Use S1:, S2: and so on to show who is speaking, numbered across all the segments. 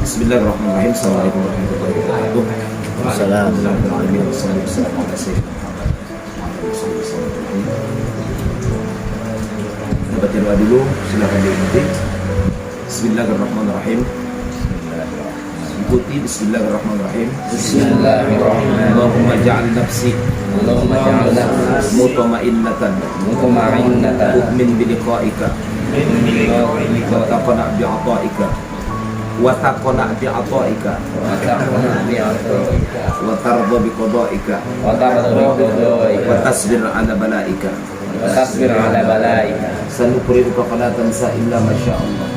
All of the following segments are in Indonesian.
S1: Bismillahirrahmanirrahim. Assalamualaikum warahmatullahi wabarakatuh. Baca doa dulu, silakan diikuti. Bismillahirrahmanirrahim. Ikuti Bismillahirrahmanirrahim.
S2: Bismillahirrahmanirrahim.
S1: Allahumma ja'al nafsi mutma'innatan u'min biliqa'ika wa taqna' bi'ata'ika wa tarda biqada'ika wa tasbir 'ala bala'ika sanuqri'uka fala tansa illa ma syaa Allah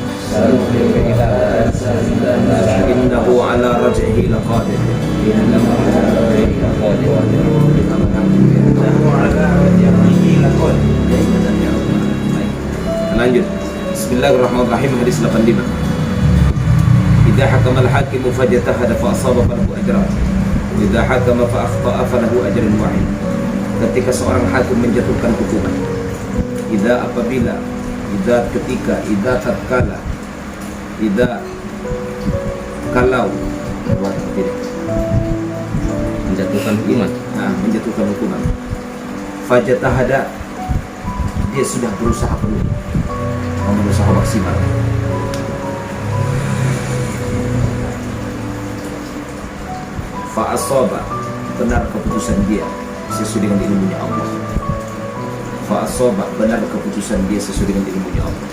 S1: innahu 'ala raj'ihi laqadir. Lanjut. Bismillahirrahmanirrahim. Hadis 85. Idza hakama al-hakimu fajtahada fa asaba falahu ajran. Idza hakama fa akhta'a falahu ajrun wahid. Ketika seorang hakim menjatuhkan hukuman, apabila, ketika, tatkala, kalau menjatuhkan hukuman, fajtahada, dia sudah berusaha penuh, berusaha maksimal. Fa asaba, benar keputusan dia sesuai dengan ilmunya Allah. Fa asaba, benar keputusan dia sesuai dengan ilmunya Allah.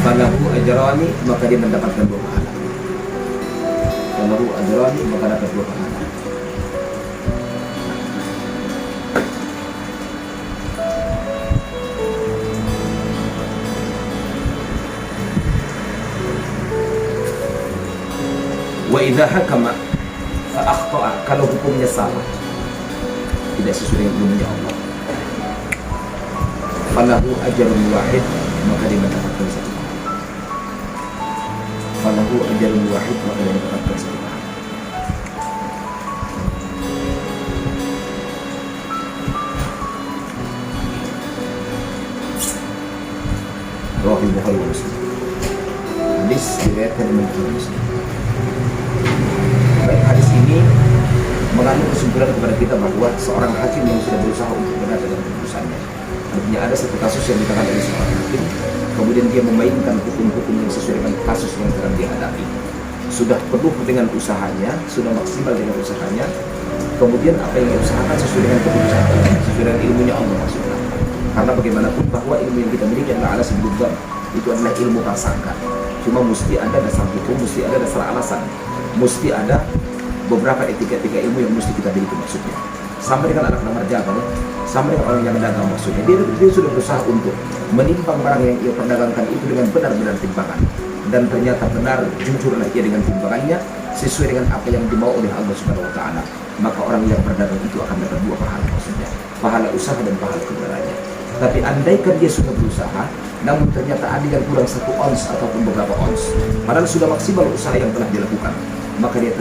S1: Falahu ajrani, maka dia mendapatkan 2 pahala. Falahu ajrani, maka dapat 2 pahala. Wa idza hakama fa akhta'a, kalau hukumnya salah, tidak sesuai dengan ilmunya Allah, falahu ajrun wahid, maka dia mendapatkan 1 pahala. Falahu ajrun wahid, maka dia mendapatkan 1 pahala. Rawi Bukhari wa Muslim. Hadis diriwayatkan oleh Imam Muslim. Baik, hadis ini mengandung kesimpulan kepada kita bahwa seorang hakim yang sudah berusaha untuk benar dalam keputusannya, artinya ada satu kasus yang ditangani oleh seorang hakim, kemudian dia memainkan hukum-hukum yang sesuai dengan kasus yang sedang dihadapi, sudah penuh dengan usahanya, sudah maksimal dengan usahanya, kemudian apa yang dia usahakan sesuai dengan keputusan, sesuai dengan ilmunya Allah maksudnya. Karena bagaimanapun bahwa ilmu yang kita miliki adalah ala sebelum itu adalah ilmu prasangka. Cuma mesti ada dasar hukum, mesti ada dasar alasan, mesti ada beberapa etika-etika ilmu yang mesti kita miliki maksudnya. Sama dengan anak nomor jaga, sama dengan orang yang dagang maksudnya. Dia sudah berusaha untuk menimbang barang yang ia perdagangkan itu dengan benar-benar timbangan, dan ternyata benar, jujurlah ia dengan timbangannya sesuai dengan apa yang dimau oleh Allah Subhanahu wa taala. Maka orang yang berdagang itu akan dapat 2 pahala maksudnya, pahala usaha dan pahala kebenarannya. Tapi andaikan dia sudah berusaha, namun ternyata ada yang kurang 1 ons ataupun beberapa ons, padahal sudah maksimal usaha yang telah dilakukan, maka dia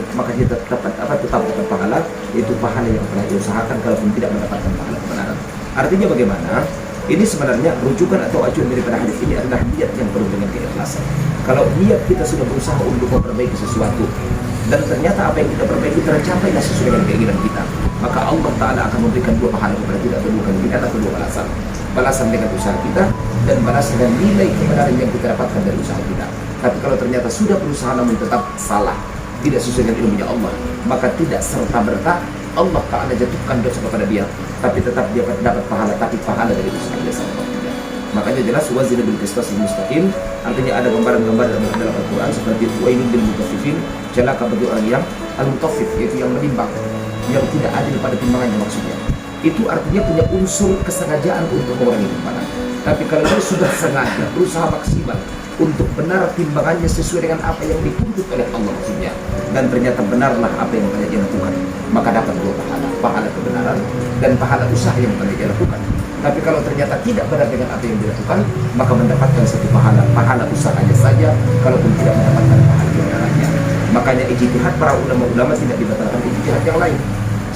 S1: tetap dapat pahala, yaitu pahala yang telah diusahakan, kalaupun tidak mendapatkan pahala kebenaran. Artinya bagaimana? Ini sebenarnya rujukan atau acuan daripada hadis ini adalah niat yang penuh dengan keikhlasan. Kalau niat kita sudah berusaha untuk memperbaiki sesuatu, dan ternyata apa yang kita perbaiki tercapai sesuai dengan keinginan kita, maka Allah Ta'ala akan memberikan 2 pahala kepada kita, atau 2 kali lipat, atau 2 balasan. Balasan dengan usaha kita, dan balasan dengan nilai kebenaran yang kita dapatkan dari usaha kita. Tapi kalau ternyata sudah berusaha namun tetap salah, tidak sesuai dengan ilmunya Allah, maka tidak serta-merta Allah Ta'ala jatuhkan dosa kepada dia, tapi tetap dia dapat pahala, tapi pahala dari usaha dia sama. Makanya jelas wazina bil qistas mustaqim, artinya ada gambaran-gambar dalam Al-Quran seperti wailul lil mutaffifin, celaka bagi orang yang al-mutaffif, yaitu yang menimbang, yang tidak adil pada timbangannya maksudnya. Itu artinya punya unsur kesengajaan untuk mengurangi timbangan. Tapi kalau dia sudah sengaja berusaha maksimal untuk benar timbangannya sesuai dengan apa yang dituntut oleh Allah maksudnya, dan ternyata benarlah apa yang telah dia lakukan, maka dapat 2 pahala, pahala kebenaran dan pahala usaha yang telah dia lakukan. Tapi kalau ternyata tidak benar dengan apa yang dilakukan, maka mendapatkan 1 pahala, pahala usahanya saja, kalaupun tidak mendapatkan pahala kebenarannya. Makanya ijtihad para ulama-ulama tidak dibatalkan ijtihad yang lain.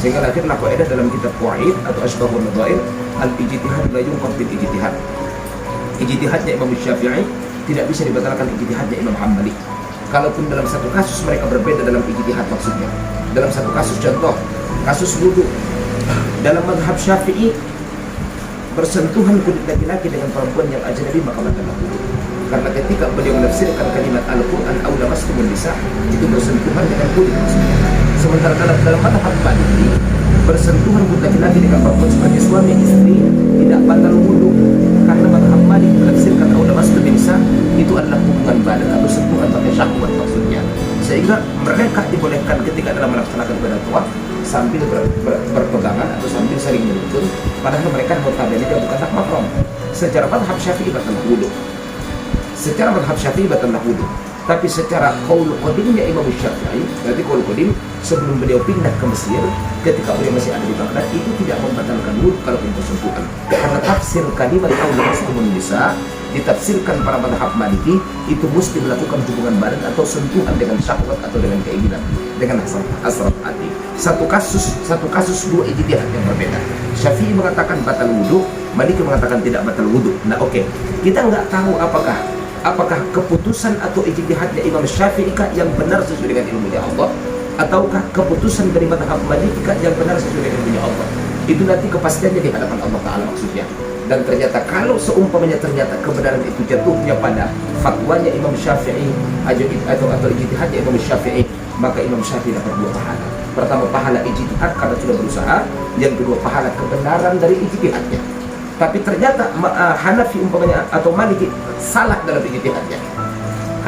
S1: Sehingga lahirlah kaidah dalam kitab Qawaid atau Asbabun Nadhair, al-ijtihad la yunqad bil ijtihad. Ijtihadnya Imam Syafi'i tidak bisa dibatalkan ijtihadnya Imam Hambali. Kalaupun dalam satu kasus mereka berbeda dalam ijtihad maksudnya. Dalam satu kasus, contoh kasus wudu, dalam mazhab Syafi'i bersentuhan kulit laki-laki dengan perempuan yang ajnabi maka batallah wudu. Karena ketika beliau menafsirkan kalimat Al-Quran aw lamastumun nisa, itu bersentuhan dengan kulit maksudnya. Sementara dalam mazhab Maliki, bersentuhan kulit laki-laki dengan perempuan sebagai suami istri tidak batal wudu, karena mazhab Maliki menafsirkan aw lamastumun nisa itu adalah hubungan badan atau sentuhan pakai syahwat maksudnya. Sehingga mereka dibolehkan ketika dalam melaksanakan ibadah tawaf sambil berpegangan atau sambil saling menuntun, padahal mereka notabene bukanlah mahram. Secara mazhab Syafi'i batal wudu. Secara mazhab Syafi'i batallah wudu. Tapi secara qaul qadimnya Imam Syafi'i, berarti qaul qadim sebelum beliau pindah ke Mesir, ketika beliau masih ada di Baghdad, itu tidak membatalkan wudu kalau bersentuhan. Karena tafsir kalimat qaul lamastumun nisa ditafsirkan para mazhab Maliki itu mesti melakukan hubungan badan atau sentuhan dengan syahwat atau dengan keinginan, dengan hasrat hati. Satu kasus dua ijtihad yang berbeda. Syafi'i mengatakan batal wudu, Maliki mengatakan tidak batal wudu. Nah, oke. Kita nggak tahu apakah keputusan atau ijtihadnya Imam Syafi'i yang benar sesuai dengan ilmunya Allah, ataukah keputusan dari mazhab Maliki yang benar sesuai dengan ilmunya Allah. Itu nanti kepastiannya di hadapan Allah Ta'ala maksudnya. Dan ternyata kalau seumpamanya ternyata kebenaran itu jatuhnya pada fatwanya Imam Syafi'i atau ijtihadnya Imam Syafi'i, maka Imam Syafi'i dapat dua pahala. Pertama, pahala ijtihad karena sudah berusaha. Yang kedua, pahala kebenaran dari ijtihadnya. Tapi ternyata Hanafi umpamanya atau Maliki salah dalam ijtihadnya.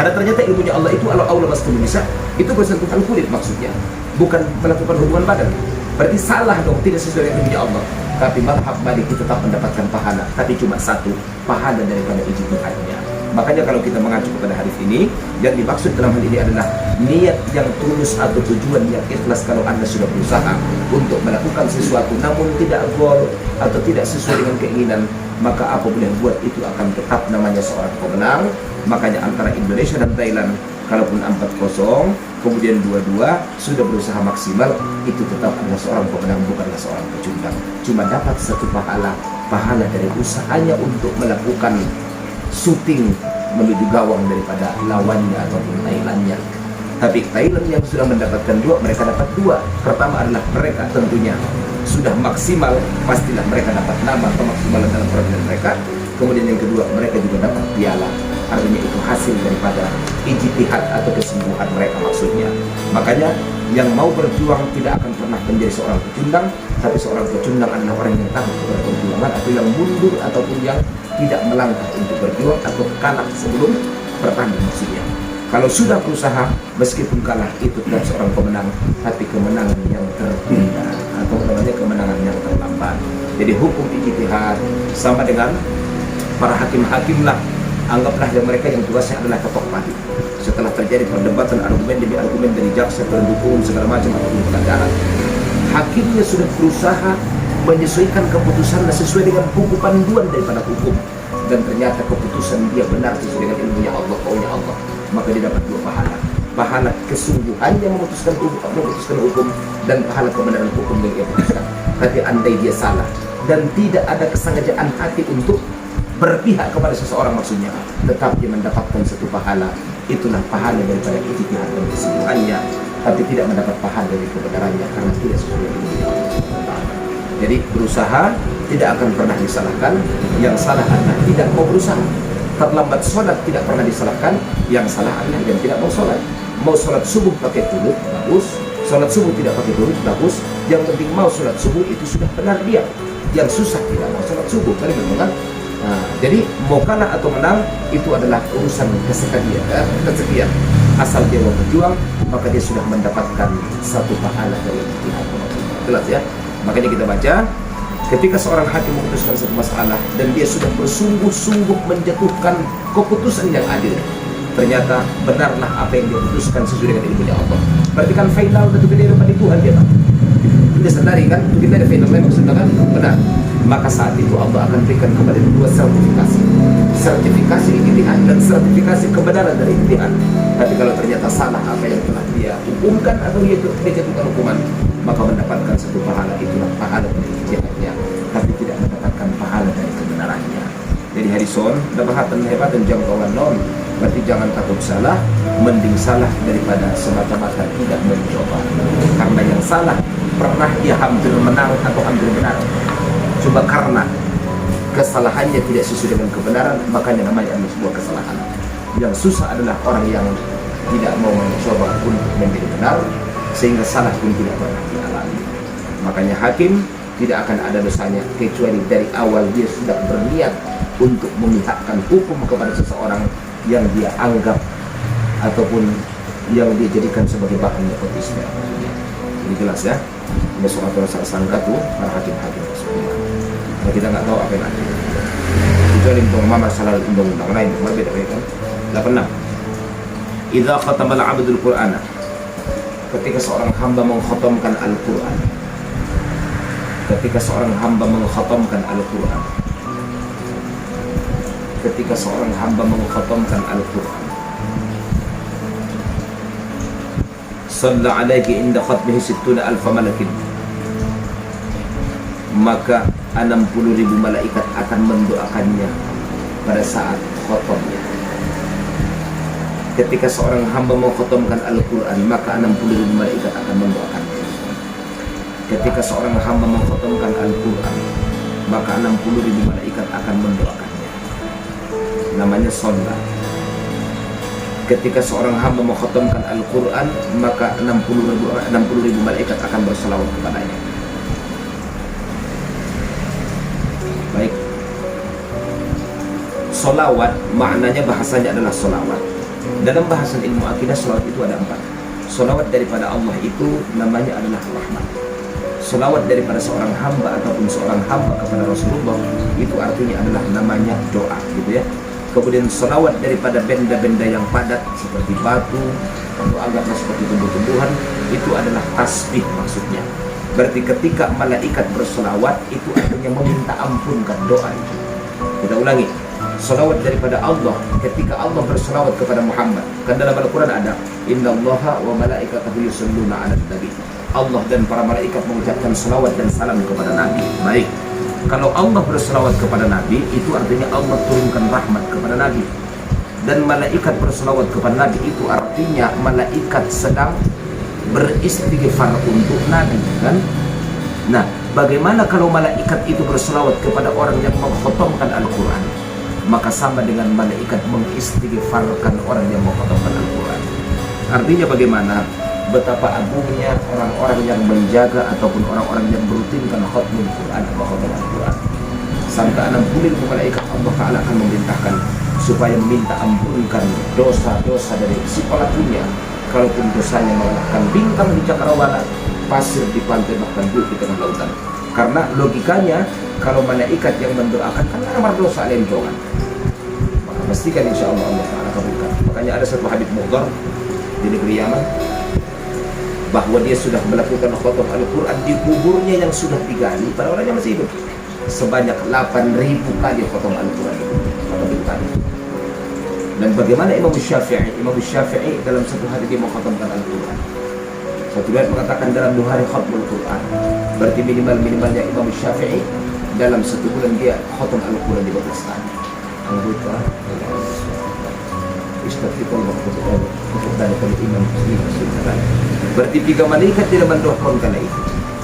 S1: Karena ternyata ilmunya Allah itu aula lamastumun nisa, itu bersentuhan kulit maksudnya, bukan melakukan hubungan badan. Berarti salah dong, tidak sesuai dengan ilmunya Allah. Tapi mazhab Maliki tetap mendapatkan pahala, tapi cuma satu, pahala daripada ijtihadnya. Makanya kalau kita mengacu kepada hadis ini, yang dimaksud dalam hal ini adalah niat yang tulus atau tujuan yang ikhlas. Kalau Anda sudah berusaha untuk melakukan sesuatu namun tidak goal atau tidak sesuai dengan keinginan, maka apa boleh buat itu akan tetap namanya seorang pemenang. Makanya antara Indonesia dan Thailand, kalaupun 4-0 kemudian 2-2 sudah berusaha maksimal, itu tetap adalah seorang pemenang, bukanlah seorang pecundang. Cuma dapat satu pahala dari usahanya untuk melakukan syuting menuju gawang daripada lawannya ataupun Thailandnya. Tapi Thailand yang sudah mendapatkan dua, mereka dapat dua. Pertama adalah mereka tentunya sudah maksimal, pastilah mereka dapat nama kemaksimalan dalam permainan mereka. Kemudian yang kedua, mereka juga dapat piala. Artinya itu hasil daripada ijtihad atau kesungguhan mereka maksudnya. Makanya yang mau berjuang tidak akan pernah menjadi seorang pecundang, tapi seorang pecundang adalah orang yang tahu kepada perjuangan, atau yang mundur ataupun yang tidak melangkah untuk berjuang atau kalah sebelum bertanding maksudnya. Kalau sudah berusaha meskipun kalah, itu tetap seorang pemenang, tapi kemenangan yang tertunda atau namanya kemenangan yang terlambat. Jadi hukum ijtihad sama dengan para hakim-hakim lah. Anggaplah yang mereka yang tugasnya adalah ketok palu. Setelah terjadi perdebatan argumen demi argumen dari jaksa, penuntut umum segala macam ataupun pengadilan, hakimnya sudah berusaha menyesuaikan keputusannya sesuai dengan buku panduan daripada hukum, dan ternyata keputusan dia benar sesuai dengan ilmunya Allah, kaunya Allah, maka dia dapat dua pahala. Pahala kesungguhannya memutuskan hukum dan pahala kebenaran hukum yang dia putuskan. Tapi andai dia salah dan tidak ada kesengajaan hati untuk berpihak kepada seseorang maksudnya, tetap dia mendapatkan satu pahala. Itulah pahala daripada ijtihad dan kesungguhannya, tapi tidak mendapat pahala dari kebenarannya karena tidak sesuai dengan Allah. Jadi berusaha tidak akan pernah disalahkan. Yang salah adalah tidak mau berusaha. Terlambat sholat tidak pernah disalahkan. Yang salah adalah yang tidak mau sholat. Mau sholat subuh pakai turut, bagus. Sholat subuh tidak pakai turut, bagus. Yang penting mau sholat subuh itu sudah benar dia. Yang susah tidak mau sholat subuh, kan benar. Nah, jadi mau kalah atau menang itu adalah urusan kesekian. Asal dia mau berjuang, maka dia sudah mendapatkan satu pahala dari ijtihad. Jelas ya? Makanya kita baca, ketika seorang hakim memutuskan satu masalah dan dia sudah bersungguh-sungguh menjatuhkan keputusan yang adil, ternyata benarlah apa yang dia putuskan sesuai dengan ilmunya Allah. Berarti kan final tentu kita dapat Tuhan dia tak? Kita sadari kan, kita ada final maksudnya kan benar. Maka saat itu Allah akan berikan kepada dua sertifikasi ijtihad dan sertifikasi kebenaran dari ijtihad. Tapi kalau ternyata salah apa yang telah dia hukumkan atau dia jatuhkan hukuman, maka mendapatkan satu pahala, itulah pahala dari ijtihadnya, tapi tidak mendapatkan pahala dari kebenarannya. Jadi harison dabahatan hebatan jangkauan non, berarti jangan takut salah, mending salah daripada semata-mata tidak mencoba. Karena yang salah pernah dia hampir menang atau hampir benar, coba karena kesalahannya tidak sesuai dengan kebenaran, makanya namanya adalah sebuah kesalahan. Yang susah adalah orang yang tidak mau mencoba untuk menjadi benar, sehingga salah pun tidak pernah dialami. Makanya hakim tidak akan ada dosanya kecuali dari awal dia sudah berniat untuk memihakkan hukum kepada seseorang yang dia anggap ataupun yang dia jadikan sebagai bahan nepotisme. Ini jelas ya. Ini soal rasa sangka tuh para hakim-hakim tersebut. Nah, kita nggak tahu apa yang ada. Kecuali untuk masalah undang-undang lain, berbeda-beda. 86. Idza khatamal 'abdul Qur'ana, ketika seorang hamba mengkhatamkan Al-Qur'an. Ketika seorang hamba mengkhatamkan Al-Qur'an. Ketika seorang hamba mengkhatamkan Al-Qur'an. Shalla alaihi inda khatmihi 60,000 malakin. Maka 60.000 malaikat akan mendoakannya pada saat khatamnya. Ketika seorang hamba mau khatamkan Al-Quran, maka 60.000 malaikat akan mendoakannya. Ketika seorang hamba mau khatamkan Al-Quran, maka 60.000 malaikat akan mendoakannya. Namanya sholat. Ketika seorang hamba mau khatamkan Al-Quran, maka 60.000 malaikat akan berselawat kepadanya. Baik. Solawat maknanya bahasanya adalah solawat. Dalam bahasan ilmu akidah, solawat itu ada 4. Solawat daripada Allah itu namanya adalah rahmat. Solawat daripada seorang hamba ataupun seorang hamba kepada Rasulullah itu artinya adalah namanya doa, gitu ya. Kemudian solawat daripada benda-benda yang padat seperti batu atau anggaplah seperti tumbuh-tumbuhan, itu adalah tasbih maksudnya. Berarti ketika malaikat bersolawat itu artinya meminta ampunkan doa itu. Kita ulangi. Salawat daripada Allah, ketika Allah bersalawat kepada Muhammad, kan dalam Al-Quran ada innallaha wa malaikatahu yusholluna 'alan nabi. Allah dan para malaikat mengucapkan salawat dan salam kepada Nabi. Baik, kalau Allah bersalawat kepada Nabi, itu artinya Allah turunkan rahmat kepada Nabi. Dan malaikat bersalawat kepada Nabi, itu artinya malaikat sedang beristighfar untuk Nabi, kan? Nah, bagaimana kalau malaikat itu bersalawat kepada orang yang mengkhatamkan Al-Quran? Maka sama dengan malaikat mengistighfarkan orang yang mengkhatamkan Al-Quran. Artinya bagaimana? Betapa agungnya orang-orang yang menjaga ataupun orang-orang yang merutinkan khatmul Quran atau khatam Al-Quran. Sampai 60.000 malaikat Allah Ta'ala akan memerintahkan supaya meminta ampunkan dosa-dosa dari si pelakunya. Kalaupun dosanya mengalahkan bintang di cakrawala, pasir di pantai, bahkan bukit di tengah lautan. Karena logikanya, kalau malaikat yang mendoakan kan kamar dosa lenjongan, maka pastikan insya Allah Allah Ta'ala kabulkan. Makanya ada satu Habib Mukhtar di negeri Yaman, bahwa dia sudah melakukan khatam Al-Quran di kuburnya yang sudah digali pada orangnya masih hidup, sebanyak 8.000 kali khatam Al-Quran itu. Dan bagaimana Imam Syafi'i? Imam Syafi'i dalam satu hari dia mengkhatamkan Al-Quran. Satu riwayat mengatakan dalam 2 hari khatmul Quran. Berarti minimalnya Imam Syafi'i dalam 1 bulan dia khatam Al-Quran di 12 kali. Anggota istighfar untuk dari Imam Muslim. Berarti 3 malaikat tidak mendoakan kala itu.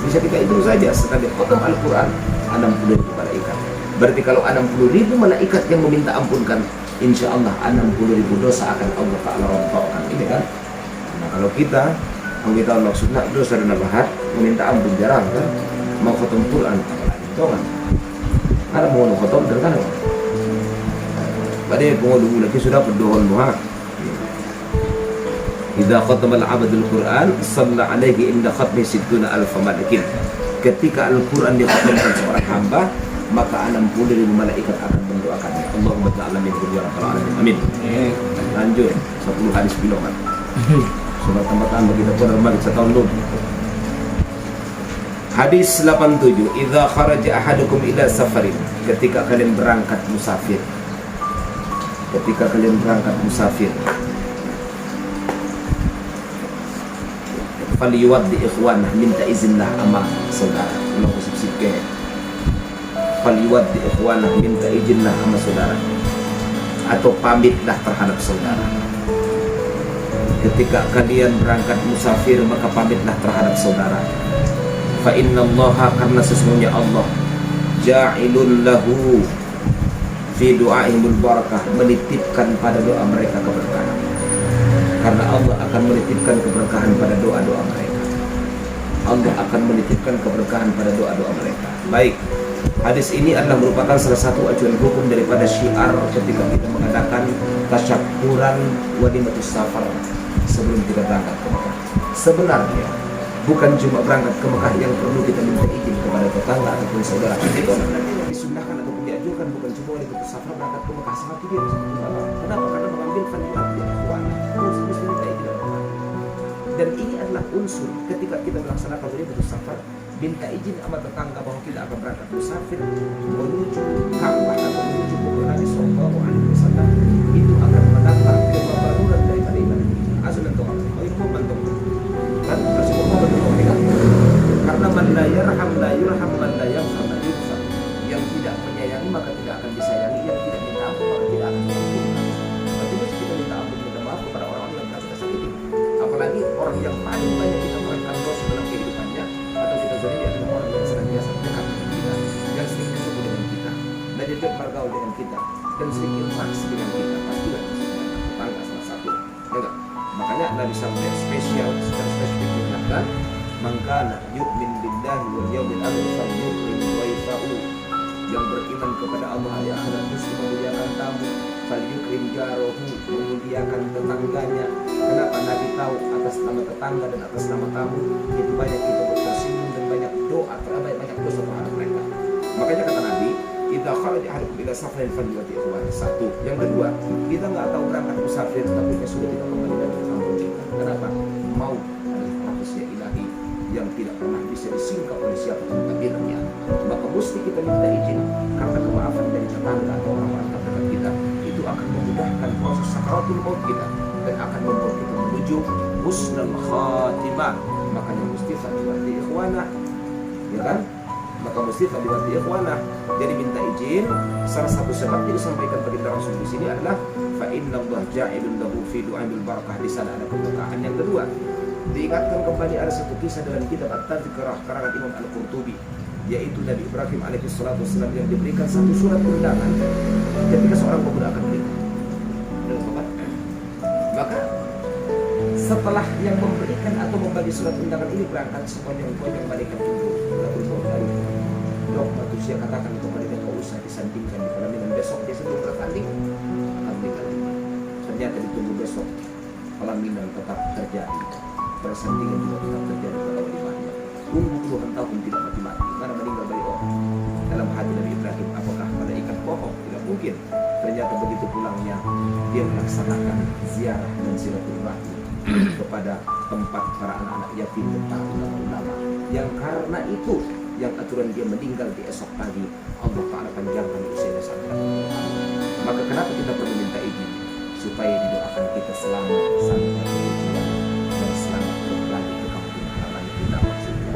S1: Bisa kita hitung saja sekali khatam Al-Quran 60.000 malaikat. Berarti kalau 60.000 malaikat yang meminta ampunkan, insya Allah 60.000 dosa akan Allah Ta'ala rontokkan. Ini kan? Nah, kalau kita maksudnya dosa dan bahat meminta ampun jarang kan? Mau khatam Quran itu kan? Ada mau khatam dan kan? Pada penghulu lagi sudah berdoa doa. Idza khatama al-'abdul Quran shalla alaihi inda khatmi 60,000 malakin. Ketika Al-Quran dikhatamkan seorang hamba, maka 60.000 malaikat akan mendoakannya. Allahumma ta'ala min ya rabbal alamin. Amin. Lanjut 10 hadis bilangan. Surat tambahan bagi kita pada bagi setahun dulu. Hadis 87. Idza kharaja ahadukum ila safarin. Ketika kalian berangkat musafir. Ketika kalian berangkat musafir. falyuwaddi ikhwanah, minta izinlah sama saudara. Kalau kusip-sip ke falyuwaddi ikhwanah, minta izinlah sama saudara, atau pamitlah terhadap saudara. Ketika kalian berangkat musafir, maka pamitlah terhadap saudara. Fa innallaha, karena sesungguhnya Allah, ja'ilun lahu fi du'aihimul barakah, menitipkan pada doa mereka keberkahan. Karena Allah akan menitipkan keberkahan pada doa-doa mereka. Allah akan menitipkan keberkahan pada doa-doa mereka. Baik, hadis ini adalah merupakan salah satu acuan hukum daripada syiar ketika kita mengadakan tasyakuran walimatus safar sebelum kita berangkat ke Mekah. Sebenarnya bukan cuma berangkat ke Mekah yang perlu kita minta izin kepada tetangga ataupun saudara. Itu sebenarnya yang disunnahkan ataupun dianjurkan bukan cuma walimatus safar berangkat ke Mekah sama dia. Kenapa? Karena mengambil fadilah dari ikhwan. Mesti minta izin dari Mekah. Dan ini adalah unsur ketika kita melaksanakan walimatus safar, minta izin sama tetangga bahwa kita akan berangkat musafir menuju Ka'bah atau menuju kubur Nabi Sallallahu Alaihi Wasallam. Itu akan mendapat kebaruran daripada ibadah kita. Asal dan to'at. Oh itu mantuk. Kan Rasulullah berdoa karena man la yarham la yurham, man la yaghfir la yughfar. Yang tidak menyayangi maka tidak akan disayangi, yang tidak minta ampun maka tidak akan diampunkan. Berarti mesti kita minta ampun, minta maaf kepada orang-orang yang telah kita sakiti. Apalagi orang yang paling banyak kita merasakan dosa dalam kehidupannya atau kita sendiri adalah orang yang senantiasa dekat dengan kita, yang sering bertemu dengan kita, dan dia bergaul dengan kita, dan sering interaksi dengan kita. Pastilah tetangga salah satu, ya enggak? Makanya Nabi sampai spesial secara spesifik mengingatkan, "Mangkana yu'min billahi wal yawmil akhir falyukrim dhaifahu." Yang beriman kepada Allah hari akhirat mesti memuliakan tamu, falyukrim jarahu, memuliakan tetangganya. Kenapa? Nabi tahu atas nama tetangga dan atas nama tamu itu banyak kita tersinggung dan banyak doa, banyak dosa terhadap mereka. Makanya kata Nabi, idza kharaja ahadukum ila safarin falyuwaddi ikhwan. Satu. Yang kedua, kita nggak tahu berangkat musafir tapi sudah kita kembali dari kampung kita. Kenapa? Mau adalah rahasia ilahi yang tidak pernah bisa disingkap oleh siapapun takdirnya. Maka mesti kita minta izin karena kemaafan dari tetangga atau orang-orang terdekat kita itu akan memudahkan proses sakaratul maut kita dan akan membawa kita menuju husnul khatimah. Makanya mesti fadiwati ikhwanah, ya kan? Maka mesti fadiwati ikhwanah. Jadi minta izin. Salah satu sebab yang disampaikan pada kita Rasul di sini adalah fa innallaha ja'ilun lahu fi du'ail barakah, di sana ada keberkahan. Yang kedua, diingatkan kembali ada satu kisah dalam kitab At-Tadhkirah karangan Imam Al-Qurtubi, yaitu Nabi Ibrahim alaihi salatu wassalam yang diberikan satu surat undangan ketika seorang pemuda akan menikah. Maka setelah yang memberikan atau membagi surat undangan ini berangkat sepanjang-panjang malaikat tunggu dari dok manusia katakan kepada dia, nggak usah disandingkan di pelaminan besok, dia sebelum bertanding akan menikah. Ternyata ditunggu besok pelaminan tetap terjadi, persandingan juga tetap terjadi pada walimahnya. Tunggu puluhan tahun tidak mati-mati karena meninggal dari orang. Dalam hati Nabi Ibrahim, apakah pada ikat bohong? Tidak mungkin. Ternyata begitu pulangnya dia melaksanakan ziarah dan silaturahmi kepada tempat para anak-anak yatim dan para ulama-ulama. Yang karena itu yang aturan dia meninggal di esok pagi, Allah Ta'ala panjangkan usianya sampai. Maka kenapa kita perlu minta izin? Supaya didoakan kita selamat sampai tujuan dan selamat kembali ke kampung halaman kita maksudnya.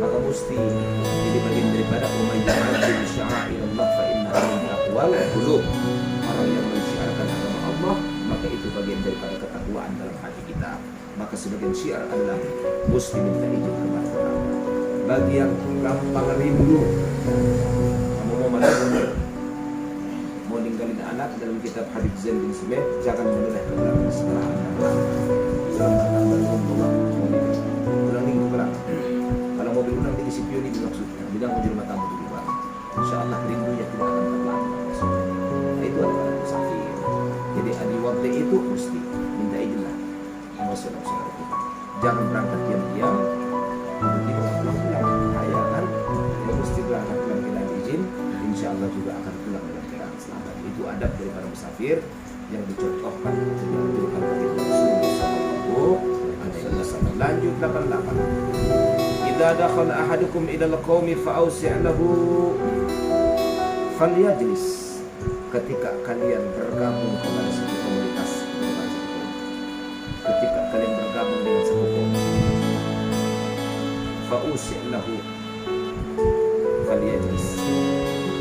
S1: Maka mesti jadi bagian daripada umayyah bi sya'airallah fa innaha min aqwal qulub. Orang yang mensyiarkan agama Allah, maka itu bagian daripada ketakwaan dalam hati kita. Maka sebagian syiar adalah mesti minta izin kepada orang. Bagi yang gampang rindu, kamu mau mati, mau ninggalin anak, dalam kitab Habib Zain bin Sumeh, jangan menoleh ke belakang setelah anak. Selamatkan berhubungan ulangi ke belakang. Kalau mobil ulang di spion ini maksudnya, bilang mau di rumah tamu dulu Pak. Insya Allah rindunya tidak akan terlambat. Nah, itu adalah musafir. Jadi adi waktu itu mesti minta izin lah sama saudara-saudara kita. Jangan berangkat diam-diam, tiba-tiba pulang-pulang. Kaya kan? Dia mesti berangkat pulang dengan izin. Insya Allah juga akan pulang dalam keadaan selamat. Itu adab daripada musafir yang dicontohkan yang dianjurkan bagi Rasulullah Sallallahu Alaihi Wasallam. Lanjut 88. Idza dakhala ahadukum ila al-qaumi fa'awsi' lahu falyajlis. Ketika kalian bergabung kepada satu komunitas, ketika kalian bergabung dengan satu komunitas, fa'usi' lahu falyajlis.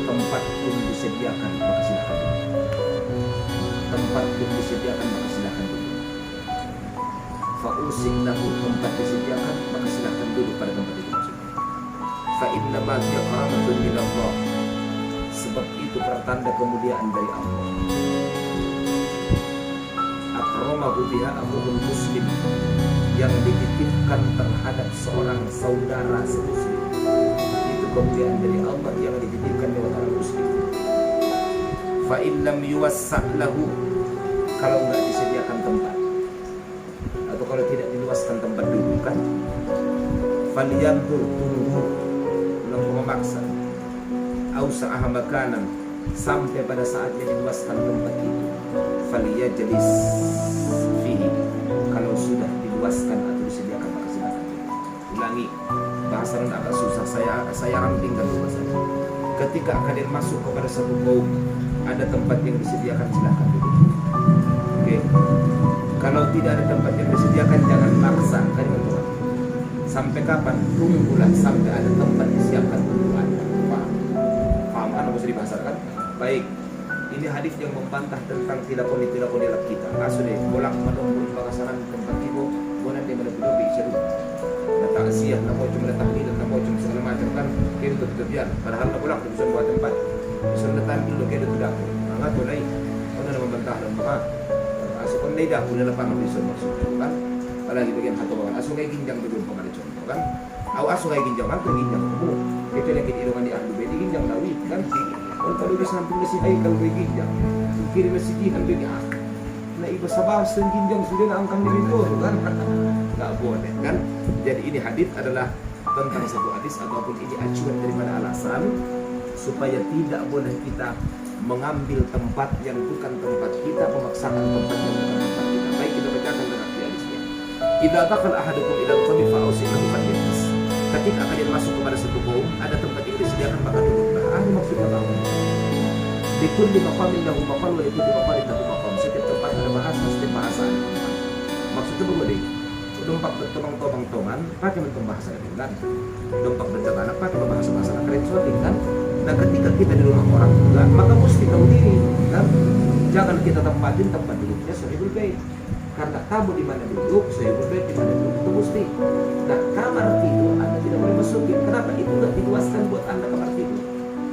S1: Tempat pun disediakan, maka silakan duduk. Tempat pun disediakan, maka silakan duduk. Fa'usi' lahu, tempat disediakan, maka silakan duduk pada tempat itu. Fa inna ma hiya karamatun min Allah. Sebab itu pertanda kemuliaan dari Allah. Akramahu biha akhul muslim, yang dititipkan terhadap seorang saudara semuslim. Itu kemuliaan dari Allah yang dititipkan lewat orang muslim. Fa in lam yuwassa' lahu, kalau enggak disediakan tempat atau kalau tidak diluaskan tempat duduk kan, falyanzur, tunggu, menunggu memaksa. Ausa'aha makanan, sampai pada saatnya diluaskan tempat itu. Falyajlis fihi, kalau sudah diluaskan atau disediakan maka silakan. Ulangi, bahasa Arab agak susah, saya rampingkan bahasanya. Ketika kalian masuk kepada satu kaum, ada tempat yang disediakan, silakan duduk. Oke. Kalau tidak ada tempat yang disediakan, jangan maksa, kan teman-teman. Sampai kapan? Tunggulah sampai ada tempat disiapkan untuk Anda. Paham kan apa yang dibahasakan? Baik. Ini hadis yang membantah tentang tilaponi kita. Asli bolak menunggu bakasaran tempat ibu, bukan dia menunggu seru. Datang siah, namo cuma datang di, namo cuma segala macam kan, kita tutup biar. Padahal nak bolak bisa buat tempat, bisa datang dulu kita tidak. Angat boleh, mana nama membantah dan apa? Asupun dia dah punya lepas bisa maksudnya kan? Apalagi bagian satu bagian, asu kayak ginjang dulu pengen contoh kan? Asu kayak ginjang kan? Ginjang kamu, itu yang kita hidungan di ahli bedi ginjang dawi kan? Kalau di samping si Haikal berginjang, kiri masih jihan dengan nah ibu sabah senginjang sudah angkang diri itu kan, nggak boleh kan. Jadi ini hadis adalah tentang satu hadis ataupun ini acuan daripada alasan supaya tidak boleh kita mengambil tempat yang bukan tempat kita, memaksakan tempat yang bukan tempat kita. Baik, kita bacakan dengan hadisnya. Idza dakhala ahadukum ila al-qawmi fa'usi lahu falyajlis. Ketika kalian masuk kepada satu kaum, ada tempat yang disediakan maka duduklah. Apa maksudnya kamu? Likulli maqamin lahu maqal wa likulli maqalin lahu maqam. Setiap tempat ada bahasa, setiap bahasa ada tempat. Maksudnya begini, dompak bertolong-tolong-tongan pakai bentuk bahasa kan? Dompak bercakap pakai bahasa kalian suatu kan? Nah ketika kita di rumah orang juga, maka mesti tahu diri kan? Jangan kita tempatin tempat duduknya sahibul bait. Karena tamu di mana duduk, sahibul bait di mana duduk itu mesti. Nah kamar tidur Anda tidak boleh masukin. Kenapa? Itu tidak diluaskan buat Anda kamar tidur.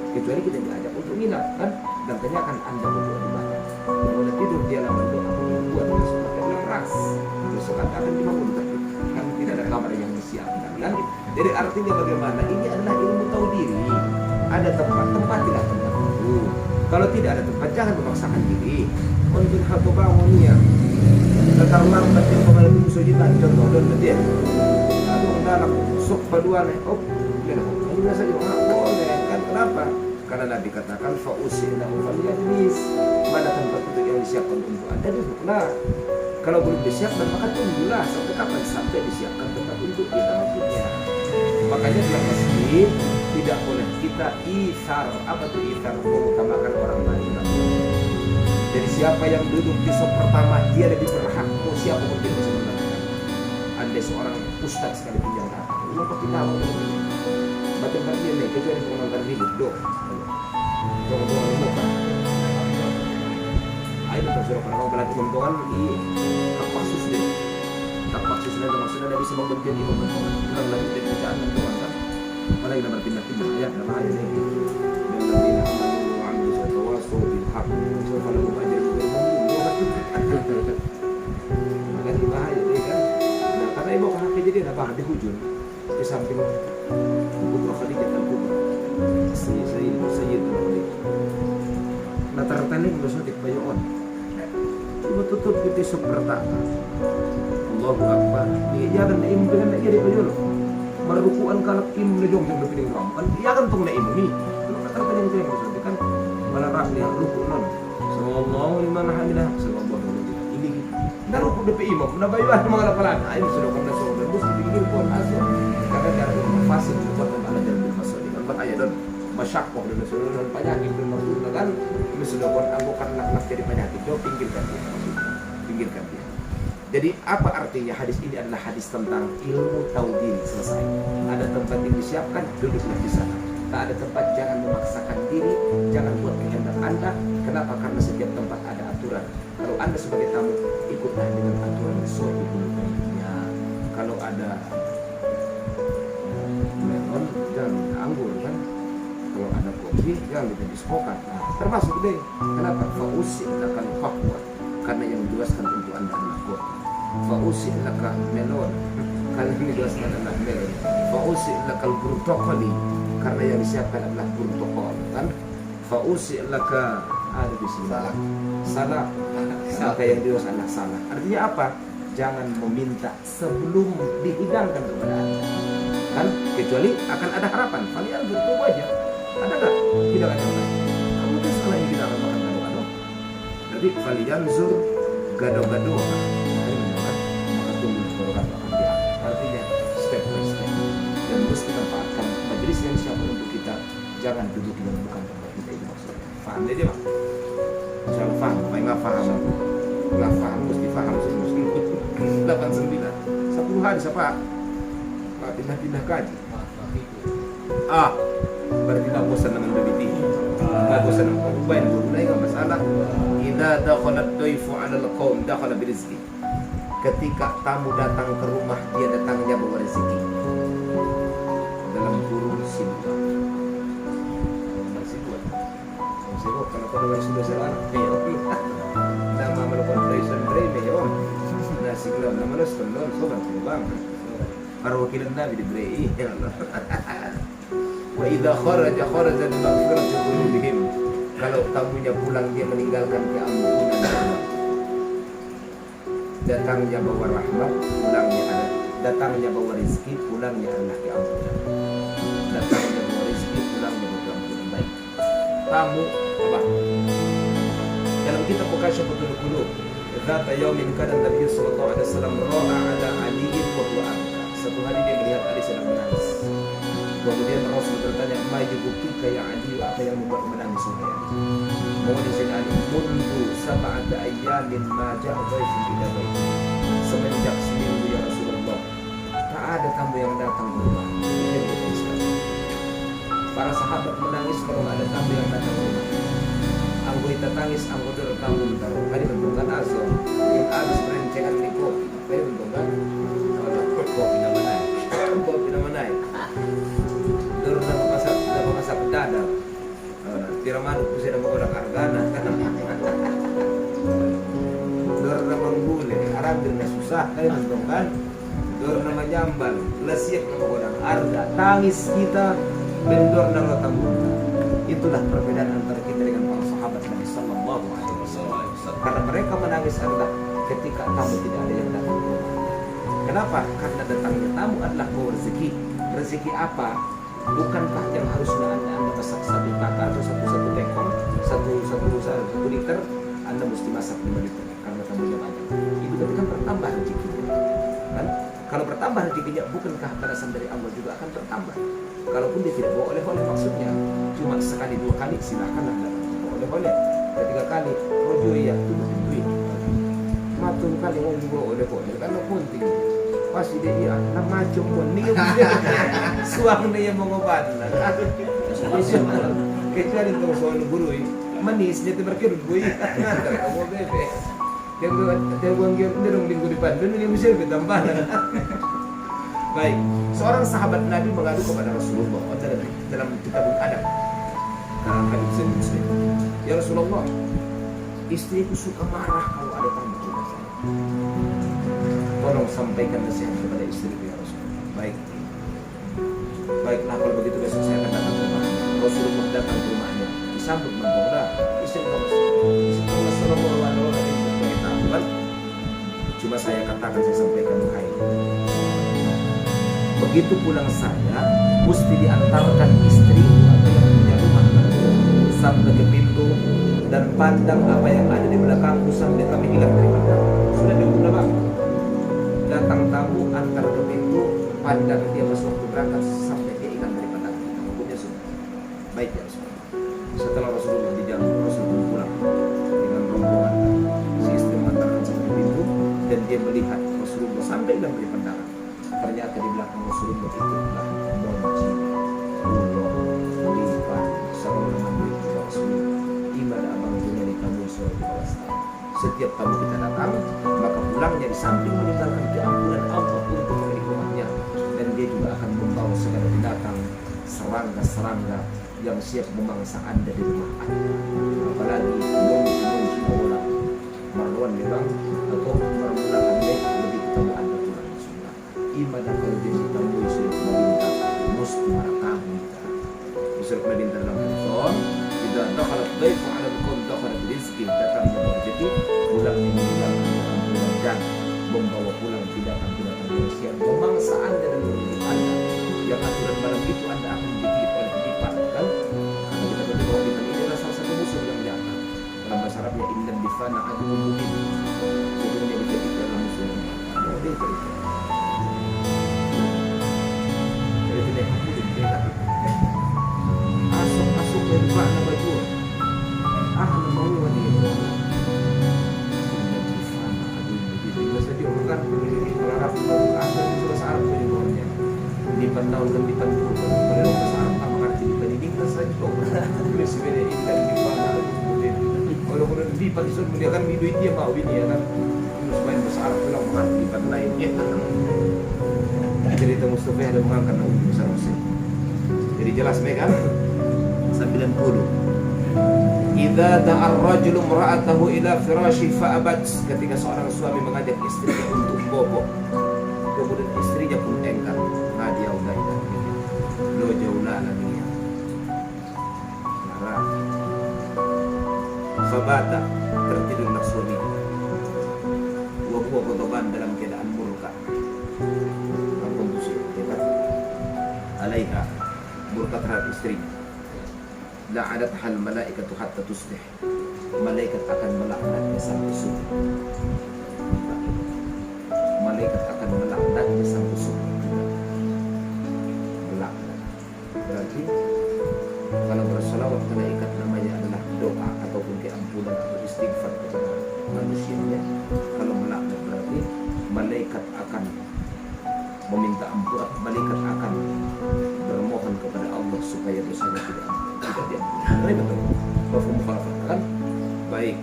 S1: Kecuali kita diajak untuk nginap kan? Dan tanyakan Anda berdoa di mana. Kalau tidur dia lama doa buat besok pakai bilang ras. Besok akan dibangun tapi kan tidak ada kamar yang disiapkan kan? Jadi artinya bagaimana? Ini adalah ilmu tahu diri. Ada tempat tidak tempat itu. Kalau tidak ada tempat jangan memaksakan diri. Untuk hatu bangunnya. Karena batin kembali itu sujitan contoh don dia. Aduh dalam sok paduan oh dia ini saja nggak boleh kan kenapa? Karena Nabi katakan fa'usin lahu falyajlis. Mana tempat itu yang disiapkan untuk Anda duduklah. Kalau belum disiapkan maka tunggulah sampai kapan? Sampai disiapkan tempat untuk kita maksudnya. Makanya dalam masjid tidak boleh kita isar. Apa itu isar? Mengutamakan orang lain. Jadi siapa yang duduk di sop pertama dia lebih berhak. Siapa pun dia bisa mengatakan. Andai seorang ustaz sekalipun yang datang, dia pasti tahu. Bagaimana dia nih? Kecuali penonton hidup dok. Tolong muka. Ayo dong suruh kalau mau berlatih mentongan di tak paksus deh. Tak paksus dan maksudnya dari sebab bagian di mentongan. Bukan lagi dari bacaan mentongan kan. Malah kita berpindah-pindah ya, ada bahaya nih. Dan lagi nama ambil satu waso bil hak. So kalau mau aja itu makanya bahaya deh kan. Nah karena ibu kan jadi ada bahan di hujun di samping Kubra Khadijah al-Kubra. Sayyid nah tertanik bersotik bayoon cuma tutup di sub pertama Allahu Akbar dia jangan naim dengan dia di bayoon merukuan kalap im lejong yang berpilih kamu kan dia kan tong naim ni kalau kata tertanik dia bersotik kan malah rakli yang rukun non sallallahu liman hamidah sallallahu alaihi ini dah rukun DP imam na bayoon mga lapalan ay sudah kami so bus digigil pun asal karena dia ada fasih buat ada dalam masuk di tempat ayat dan masyakoh dan seluruh penyakit dan maksudnya kan misalnya kon anggokan nak jadi penyakit jauh pinggirkan dia maksudnya pinggirkan dia Jadi apa artinya hadis ini adalah hadis tentang ilmu tahu diri, selesai. Ada tempat yang disiapkan, duduklah di sana. Tak ada tempat, jangan memaksakan diri, jangan buat kehendak Anda. Kenapa? Karena setiap tempat ada aturan. Kalau Anda sebagai tamu, ikutlah dengan aturan sesuai ya. Kalau ada melon, jangan minta anggur kan. Kalau ada kopi, jangan minta diskokan. Nah, termasuk deh. Kenapa? Fausi akan fakwa, karena yang dijelaskan untuk Anda adalah kopi. Fausi akan melon, karena yang dijelaskan adalah melon. Fausi akan protokoli, karena yang disiapkan adalah protokol kan. Fausi laka ada di sini salah maka yang dijelaskan adalah salah. Artinya apa? Jangan meminta sebelum dihidangkan kepada Anda kan, kecuali akan ada harapan. Kalian bertemu aja, ada nggak hidangan yang lain? Kamu kan setelah ini kita akan makan gado-gado. Berarti faliyanzur gado-gado maka tunggu gado-gado akan diangkat. Artinya step by step, dan mesti manfaatkan majelis yang siapa untuk kita. Jangan duduk yang bukan tempat kita, itu maksudnya. Faham dia Pak? Jangan faham, apa yang nggak faham? Nggak faham, mesti faham. 89 10 hari siapa? Pak pindah-pindah kaji. Berarti nggak bosan dengan begitu. Nggak bosan dengan pemain berguna, nggak masalah. Idza dakhalat dhaifu 'ala al-qaum dakhala birizqi. Ketika tamu datang ke rumah, dia datangnya bawa rezeki. Dalam kurung simpan. Masih kalau pada sudah salah, nama melakukan operation brain ya. Nasi gula nama lo sebelum sobat bang. Para wakilan Nabi di Brei. Wa idza kharaja al-maghfiratu dhunubihim. Kalau tamunya pulang, dia meninggalkan keampunan Allah. Datangnya bawa rahmat, pulangnya ada. Datangnya bawa rezeki, pulangnya adalah keampunan. Datangnya bawa rezeki, pulangnya bawa keampunan. Baik. Tamu apa? Dalam kitab Mukasyaful Qulub, Dzata yaumin kana Nabi sallallahu alaihi wasallam ra'a ala aliyin wa huwa abka. Satu hari dia melihat Ali sedang menangis. Kemudian Rasul bertanya, "Ma yubkika ya Ali? Apa yang membuat menangis wahai Ali?" Kemudian Sayyidina Ali, "Mundu sab'ata ayyamin ma ja'a dhaifun ila baiti." Semenjak seminggu ya Rasulullah, tak ada tamu yang datang ke rumah. Para sahabat menangis kalau ada tamu yang datang ke rumah. Anggota tangis, anggota tamu tahu. Kali bentukan azam, yang habis berencengan di kopi. Kali bentukan kopi nama naik. Kopi nama naik. Dorong nama masak dada. Tiraman bisa nama orang argana. Dorong nama gule, Arab dengan susah. Kali bentukan. Dorong nama jamban, lesiak nama orang arga. Tangis kita, bendor nama tamu. Itulah perbedaan antara kita dengan para sahabat Nabi Sallallahu Alaihi Wasallam. Karena mereka menangis adalah ketika tamu tidak ada yang datang. Kenapa? Karena datangnya tamu adalah bawa rezeki. Rezeki apa? Bukankah yang harusnya anda masak satu kakak atau satu tekong, satu liter, anda mesti masak 5 liter karena tamunya banyak. Itu berarti kan bertambah rezekinya. Kan? Kalau bertambah rezekinya, bukankah balasan dari Allah juga akan bertambah? Kalaupun dia tidak bawa oleh-oleh, maksudnya cuma sekali 2 kali silahkanlah bawa oleh-oleh. Ketiga kali rojo ya tuh matung kali mau bawa oleh-oleh karena penting. Pasti dia nak macam pun ni suang ni yang mengobat. Kecuali untuk soal guru manis dia terberkir guru ngantar kamu bebe. Dia buang dia dong minggu depan dan ini mesti bertambah. Baik, seorang sahabat Nabi mengadu kepada Rasulullah dalam kitab Adab. Hadis Muslim. Ya Rasulullah, istriku suka marah kalau ada tamu ke rumah saya. Tolong sampaikan nasihat kepada istriku ya Rasulullah. Baik. Baiklah kalau begitu besok saya akan datang ke rumah. Rasulullah datang ke rumahnya. Disambut menggoda. Istri Rasulullah SAW. Cuma saya katakan, saya sampaikan hai. Begitu pulang saya, mesti diantarkan istri atau yang punya rumah sampai ke pintu dan pandang apa yang ada di belakangku sampai kami hilang dari pandang. Sudah diukur Bang. Datang tamu, antar ke pintu, pandang dia pas waktu berangkat sampai dia hilang dari pandang. Hukumnya sudah. Baik ya Rasulullah. Setelah Rasulullah di jalan, Rasulullah pulang dengan rombongan. Si istri mengantarkan sampai pintu dan dia melihat Rasulullah sampai dalam beri pandangan. Ternyata di belakang Rasulullah itu adalah monci, ulo, lipat, sarung mengambil juga Rasulullah. Ibadah abang dunia di tamu surat 12 tahun. Setiap tamu kita datang, maka pulangnya di samping meninggalkan keampunan Allah untuk pemilik rumahnya, dan dia juga akan membawa segala binatang, serangga-serangga yang siap memangsa Anda di rumah Anda. Apalagi monci bola, marluan memang atau marluan Anda lebih ketemu Anda pulang sunnah. Ibadah kalau jadi tamu sudah meminta mesti merekam kita. Disuruh meminta dalam handphone. Tidak dakhalat dhaifu ala bikum dakhalat rizqi, datang membawa rezeki, pulang meninggalkan keampunan dan membawa pulang binatang-binatang yang siap memangsa Anda dan memiliki Anda. Yang aturan malam itu Anda akan digigit oleh lipat, kan? Karena kita berdoa lipat ini adalah salah satu musuh yang nyata. Dalam bahasa Arabnya inna difana aduwwun mubin. Sebenarnya dijadikan dalam musuh yang nyata. Mau dia cerita. Jadi tidak aku tidak asuk dari mana baju? Mau lagi. Inna difana aduwwun mubin. Biasa dia orang berharap asal di bahasa Arab ini. Di pandang dan di pandang kalau bahasa Arab apa arti di pandang saja kok terus sebenarnya ini kan di pandang kalau di pandang dia kan duit dia mau ini ya kan terus main bahasa Arab kalau mengerti di pandang lainnya jadi itu Mustafa ada mengangkat nabi besar Mesir. Jadi jelas kan 90 idza da'a ar-rajulu imra'atahu ila firashi fa'abat, ketika seorang suami mengajak istrinya untuk bobo kemudian istrinya pun engkar dia udah lo jauh lah namanya marah fabata tertidurlah suami wa huwa ghadaban dalam keadaan murka ampun tuh ya kan alaiha murka terhadap istrinya la'adat hal malaikatu hatta tusbih, malaikat akan melaknatnya sampai subuh. Malaikat akan melaknatnya sampai subuh. Melaknat berarti kalau bersalawat malaikat namanya adalah doa ataupun keampunan atau istighfar kepada manusianya. Kalau melaknat berarti malaikat akan meminta ampunan, malaikat akan bermohon kepada Allah supaya dosanya tidak diampuni. Betul. Kan? Baik.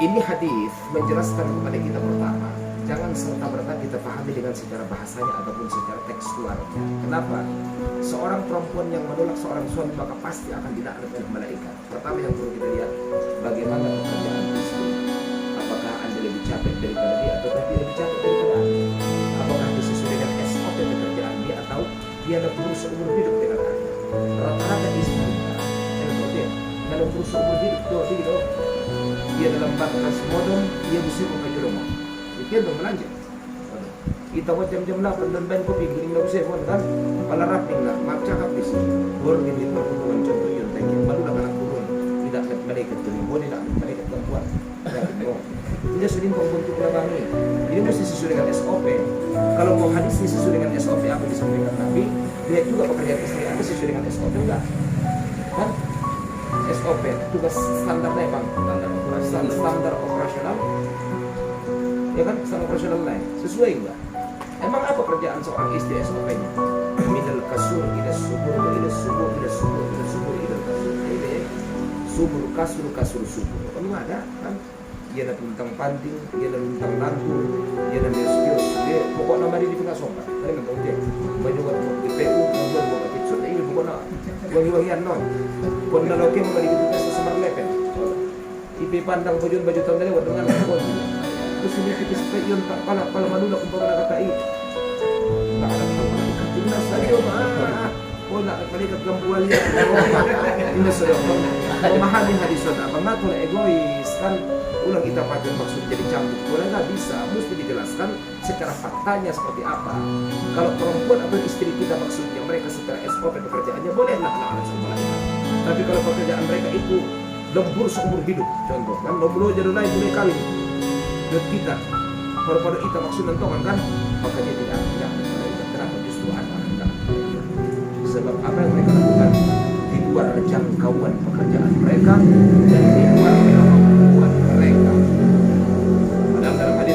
S1: Ini hadis menjelaskan kepada kita pertama, jangan serta-merta kita pahami dengan secara bahasanya ataupun secara tekstualnya. Kenapa? Seorang perempuan yang menolak seorang suami maka pasti akan dilaknat oleh malaikat. Pertama yang perlu kita lihat, bagaimana pekerjaan istri. Apakah Anda lebih capek daripada dia atau dia lebih capek daripada Anda? Apakah dia sesuai dengan SOP pekerjaan dia atau dia lebih berusaha seumur hidup dengan Anda? Rata-rata istri dalam berusaha umur hidup dia dalam batas modal dia mesti mengkaji rumah itu dong belanja kita buat jam-jam 8 dan main kopi giling lalu saya kan kepala raping lah maaf cakap di sini borgin di perhubungan contoh yang tadi baru lah anak turun tidak mereka terlibat tidak mereka perempuan tidak selingkuh untuk labangi ini mesti sesuai dengan SOP. Kalau mau hadis ini sesuai dengan SOP apa disampaikan Nabi, lihat juga pekerjaan istri Anda sesuai dengan SOP enggak kan? SOP tugas standarnya bang, standar operasional ya kan, standar operasional lain sesuai enggak? Emang apa kerjaan seorang istri SOP-nya? Minal kasur ila subur ila subur ila subur ila subur ila kasur ini subur kasur subur memang ada kan? Dia ada luntang panting, dia ada luntang lantur, dia ada meskios, dia pokok nama dia di tengah sobat. Tadi nggak tahu dia, banyak buat di PU, buat buat pizza. Ini pokoknya wangi-wangian non. Pun kalau kita mau di kita sesemar lepen. Ipi pandang baju tahun dari buat dengan pun. Terus ini kita sekian pala manula kumpulan kata ini. Nggak ada hal kita saja mah. Oh nak balik ke gambuan dia. Ini sudah memahami hadis sunnah. Mengatur egois kan. Ulang kita pakai maksud jadi cambuk boleh nggak bisa, mesti dijelaskan secara faktanya seperti apa. Kalau perempuan atau istri kita maksudnya mereka secara SOP pekerjaannya bolehlah anak sama malaikat. Tapi kalau pekerjaan mereka itu lembur seumur hidup, contoh kan lembur jadi naik mulai kawin dan kita pada kita maksud nentongan kan, maka dia tidak kenapa justru anak sebab apa yang mereka lakukan di luar jangkauan pekerjaan mereka dan di luar kemampuan mereka. Padahal dalam hadis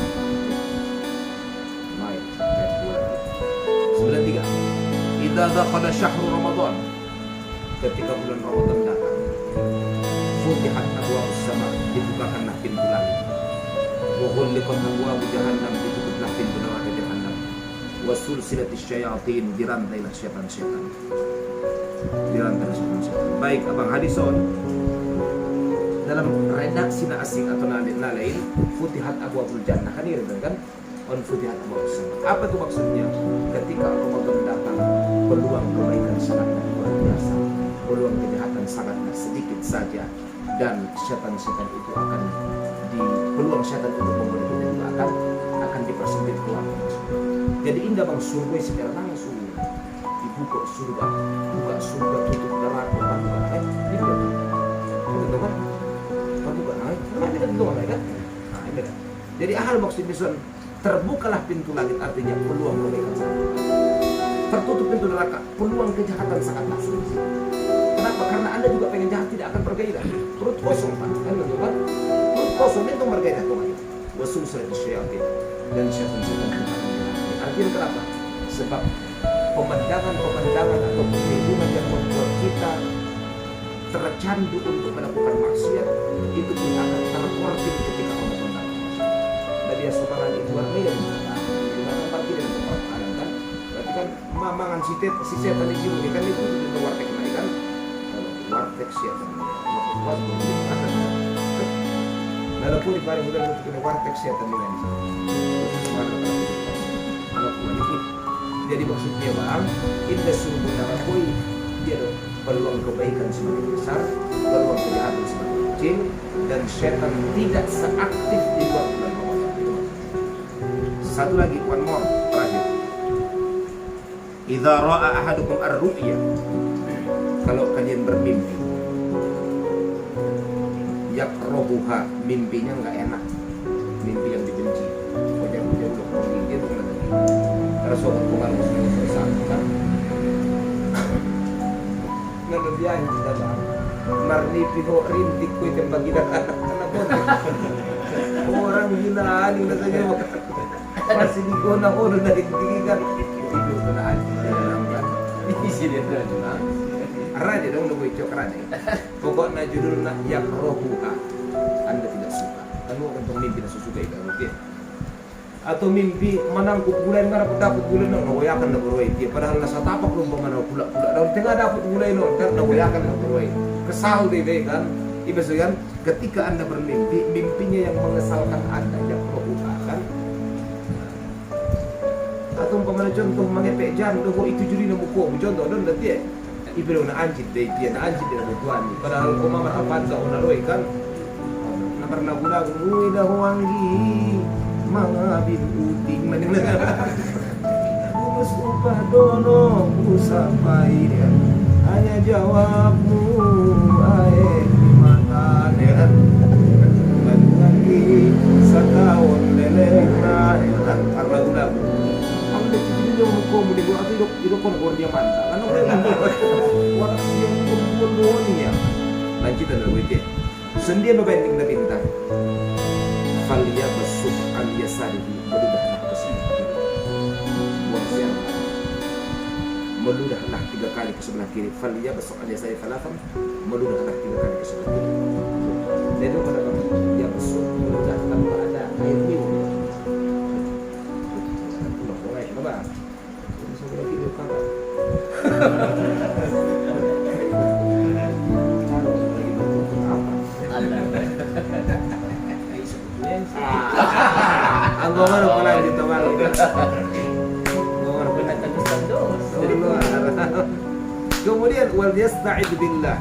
S1: Baik. idza dakhala syahrul ramadan, ketika bulan Ramadan datang, futihat abwaabus sama, dibukakanlah pintu langit. Wa ghulliqat abwaabu jahannam, ditutuplah pintu neraka jahannam. Wa sulsilatis syayatin, dirantailah syaitan-syaitan. Dirantailah syaitan-syaitan. Baik Abang Hadison, dalam redaksi asing atau nalain, futihat abwaabul jannah, kan ini kan? On futihat abwaabus sama. Apa itu maksudnya? Ketika Ramadan datang, peluang kebaikan sangatlah luar biasa, peluang kejahatan sangatlah sedikit saja, dan syaitan-syaitan itu akan peluang syaitan untuk membunuh kita juga akan dipersempit peluang. Jadi indah Bang, surga secara langsung dibuka surga, buka surga, tutup neraka, ini dia betul kan? Terbuka, ini betul kan? Nah, ini kan. Jadi hal maksudnya terbukalah pintu langit, artinya peluang kebaikan sangat. Tertutup pintu neraka, peluang kejahatan sangatlah sedikit. Kenapa? Karena Anda juga pengen jahat tidak akan bergairah. Perut kosong Pak, kan betul kan? Perut kosong itu bergairah kemana? Wasul surat syaitan dan syaitan-syaitan itu akan bergairah. Artinya kenapa? Sebab pemandangan atau perlindungan yang membuat kita tercandu untuk melakukan maksiat itu pun akan terkorting ketika Allah datang. Nabi Subhanahu ibu warnanya dengan parkir dan tempat alam kan. Berarti kan mamangan si setan itu kan itu di warteg kan. Warteg setan. Lalu pun di barang bulan itu warteg setan di mana? Jadi maksudnya Bang, indah sungguh narakoi dia dong peluang kebaikan semakin besar, peluang kejahatan semakin kecil, dan setan tidak seaktif di luar bulan Ramadan. Satu lagi, one more, terakhir. Idza ra'a ahadukum ar-ru'ya, kalau kalian bermimpi, yakrahuha, mimpinya nggak enak, mimpi yang dibenci, hujan-hujan udah pergi gitu kan. Karena sobat pengaruh muslim bersangkan ngebiayain kita Bang marni piho rintik kuih tembak kita orang gilaan yang katanya masih digona orang dari ketinggian itu kena anjing dalam kan isi dia tuh arah dia dong lebih cokrat pokoknya judulnya yakrohuha, Anda tidak suka kan untuk mimpi tidak suka itu oke. Atau mimpi menangkut bulan nggak dapat bulan no ya akan berway dia padahal nasa tapak belum mana pula dalam tengah dapat bulan no karena ya akan berway kesal deh kan ibu kan ketika Anda bermimpi mimpinya yang mengesalkan Anda yang provokan atau umpamanya contoh mengepek jantung itu juri namuko contoh don dia ibu na anjit deh dia na anjit dia bertuan padahal komamar apa anda ona loy kan nomor nagunagun uwi dah wangi mga binuting manila Gumus upah dono usapay hanya jawabmu ae mata neran lagi setahun lelena karena lagu ang dito yung hukom di ko ato ilo kon dia manta ano wala siyang kumulon niya lanjut na wite sendia babending na bintang Falia besuk al-yasarihi meludahlah ke sebelah kiri buang siapa meludahlah 3 kali ke sebelah kiri Falia besuk al-yasarihi falafam meludahlah 3 kali ke sebelah kiri dan itu pada kami dia besuk meludah tanpa ada air minum udah boleh coba ini sebelah kiri kakak Anggo mana pala dito mal. Kemudian wal yasta'id billah.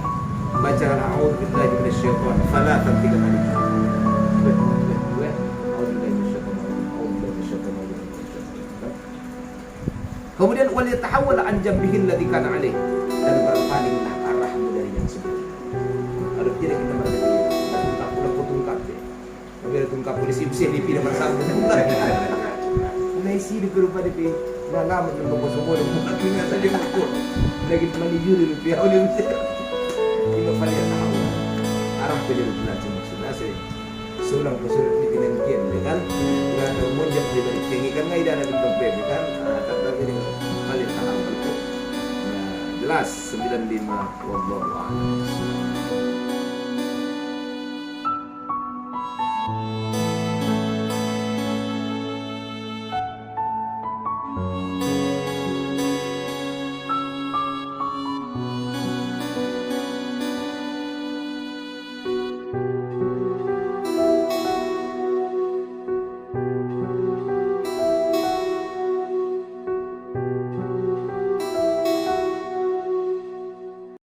S1: Baca a'udzu billahi minasy syaitan. Fala tantiga kali. Kemudian wal yatahawwal an jambihi alladhi kana alaih dan berpalinglah arahmu dari yang sebelumnya. Kalau tidak kita berada tak pula potongkap deh. Bila tungkap polisi bisa dipi dalam sambut. Naisi di berupa dipi. Nah lama tu bawa semua dan bukan ingat saja betul. Lagi manijur di pihak oleh mesti. Kita paling tahu. Arah kerja di bulan maksudnya saya. Sulang pesulit di pinangkian, kan? Dengan monjak di balik kengi kan ngai dana bentuk beb, kan? Tapi ini paling tahu. 1195. Wallahu a'lam.